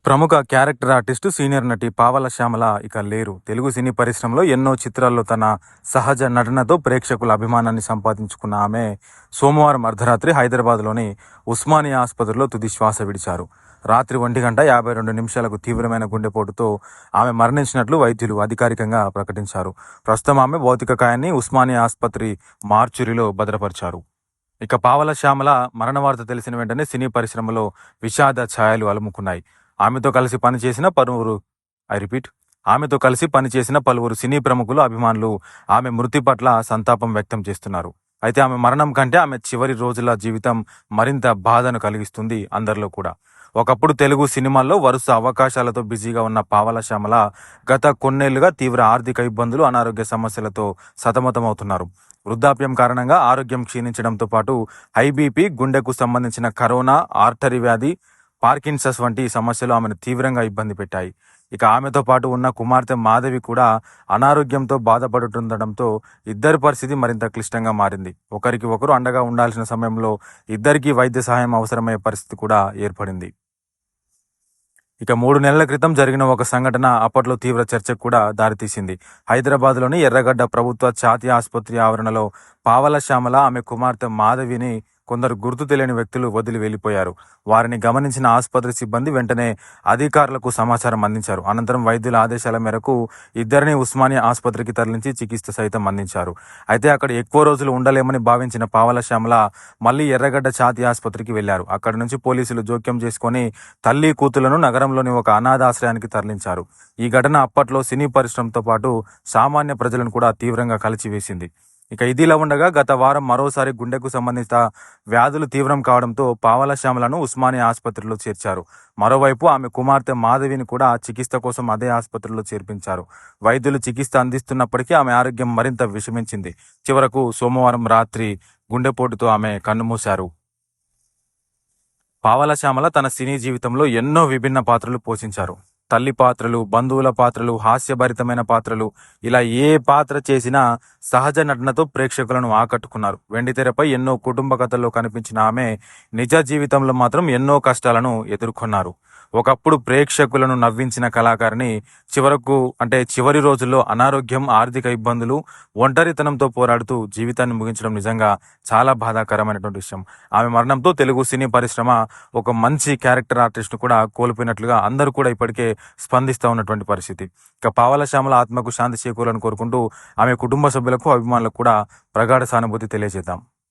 ప్రముఖ character artist, senior నటి పావల శ్యామల ఇక లేరు. తెలుగు సినీ పరిశ్రమలో ఎన్నో చిత్రాల్లో తన సహజ నటనతో ప్రేక్షకుల అభిమానాన్ని సంపాదించుకున్న ఆమె సోమవారం అర్ధరాత్రి హైదరాబాద్లోని ఉస్మానియా ఆసుపత్రిలో తుది శ్వాస విడిచారు. రాత్రి 1:52 తీవ్రమైన గుండెపోటుతో ఆమె మరణించినట్లు వైద్యులు అధికారికంగా ప్రకటించారు. ప్రస్తుతం ఆమె భౌతిక కాయాన్ని ఉస్మానియా ఆసుపత్రి మార్చురీలో భద్రపరిచారు. ఇక పావల శ్యామల మరణ వార్త తెలిసిన వెంటనే సినీ పరిశ్రమలో విషాద ఛాయలు అలుముకున్నాయి. ఆమెతో కలిసి పనిచేసిన పలువురు సినీ ప్రముఖులు, అభిమానులు ఆమె మృతి పట్ల సంతాపం వ్యక్తం చేస్తున్నారు. అయితే ఆమె మరణం కంటే ఆమె చివరి రోజుల జీవితం మరింత బాధను కలిగిస్తుంది అందరిలో కూడా. ఒకప్పుడు తెలుగు సినిమాల్లో వరుస అవకాశాలతో బిజీగా ఉన్న పావల శ్యామల గత కొన్నేళ్లుగా తీవ్ర ఆర్థిక ఇబ్బందులు, అనారోగ్య సమస్యలతో సతమతమవుతున్నారు. వృద్ధాప్యం కారణంగా ఆరోగ్యం క్షీణించడంతో పాటు హై బీపీ, గుండెకు సంబంధించిన కరోనా, ఆర్టరీ వ్యాధి, పార్కిన్సన్స్ వంటి సమస్యలు ఆమెను తీవ్రంగా ఇబ్బంది పెట్టాయి. ఇక ఆమెతో పాటు ఉన్న కుమార్తె మాధవి కూడా అనారోగ్యంతో బాధపడుతుండటంతో ఇద్దరి పరిస్థితి మరింత క్లిష్టంగా మారింది. ఒకరికి ఒకరు అండగా ఉండాల్సిన సమయంలో ఇద్దరికీ వైద్య సహాయం అవసరమయ్యే పరిస్థితి కూడా ఏర్పడింది. ఇక 3 నెలల క్రితం జరిగిన ఒక సంఘటన అప్పట్లో తీవ్ర చర్చకు కూడా దారితీసింది. హైదరాబాద్లోని ఎర్రగడ్డ ప్రభుత్వ ఛాతీ ఆసుపత్రి ఆవరణలో పావల శ్యామల, ఆమె కుమార్తె మాధవిని కొందరు గుర్తు తెలియని వ్యక్తులు వదిలి వెళ్లిపోయారు. వారిని గమనించిన ఆసుపత్రి సిబ్బంది వెంటనే అధికారులకు సమాచారం అందించారు. అనంతరం వైద్యుల ఆదేశాల మేరకు ఇద్దరిని ఉస్మానియా ఆసుపత్రికి తరలించి చికిత్స సైతం అందించారు. అయితే అక్కడ ఎక్కువ రోజులు ఉండలేమని భావించిన పావల శ్యామల మళ్లీ ఎర్రగడ్డ ఛాతీ ఆసుపత్రికి వెళ్లారు. అక్కడి నుంచి పోలీసులు జోక్యం చేసుకుని తల్లి, కూతుళ్లను నగరంలోని ఒక అనాథాశ్రయానికి తరలించారు. ఈ ఘటన అప్పట్లో సినీ పరిశ్రమతో పాటు సామాన్య ప్రజలను కూడా తీవ్రంగా కలిచివేసింది. ఇక ఇదిలా ఉండగా గత వారం మరోసారి గుండెకు సంబంధిత వ్యాధులు తీవ్రం కావడంతో పావల శ్యామలను ఉస్మానియా ఆసుపత్రిలో చేర్చారు. మరోవైపు ఆమె కుమార్తె మాధవిని కూడా చికిత్స కోసం అదే ఆసుపత్రిలో చేర్పించారు. వైద్యులు చికిత్స అందిస్తున్నప్పటికీ ఆమె ఆరోగ్యం మరింత విషమించింది. చివరకు సోమవారం రాత్రి గుండెపోటుతో ఆమె కన్నుమూశారు. పావల శ్యామల తన సినీ జీవితంలో ఎన్నో విభిన్న పాత్రలు పోషించారు. తల్లి పాత్రలు, బంధువుల పాత్రలు, హాస్యభరితమైన పాత్రలు, ఇలా ఏ పాత్ర చేసినా సహజ నటనతో ప్రేక్షకులను ఆకట్టుకున్నారు. వెండితెరపై ఎన్నో కుటుంబ కథల్లో కనిపించిన ఆమె నిజ జీవితంలో మాత్రం ఎన్నో కష్టాలను ఎదుర్కొన్నారు. ఒకప్పుడు ప్రేక్షకులను నవ్వించిన కళాకారిణి చివరి రోజుల్లో అనారోగ్యం, ఆర్థిక ఇబ్బందులు, ఒంటరితనంతో పోరాడుతూ జీవితాన్ని ముగించడం నిజంగా చాలా బాధాకరమైనటువంటి విషయం. ఆమె మరణంతో తెలుగు సినీ పరిశ్రమ ఒక మంచి క్యారెక్టర్ ఆర్టిస్ట్ను కూడా కోల్పోయినట్లుగా అందరూ కూడా ఇప్పటికే స్పందిస్తూ ఉన్నటువంటి పరిస్థితి. ఇక పావల శ్యామల ఆత్మకు శాంతి చేకూరాలని కోరుకుంటూ ఆమె కుటుంబ సభ్యులకు, అభిమానులకు కూడా ప్రగాఢ సానుభూతి తెలియజేద్దాం.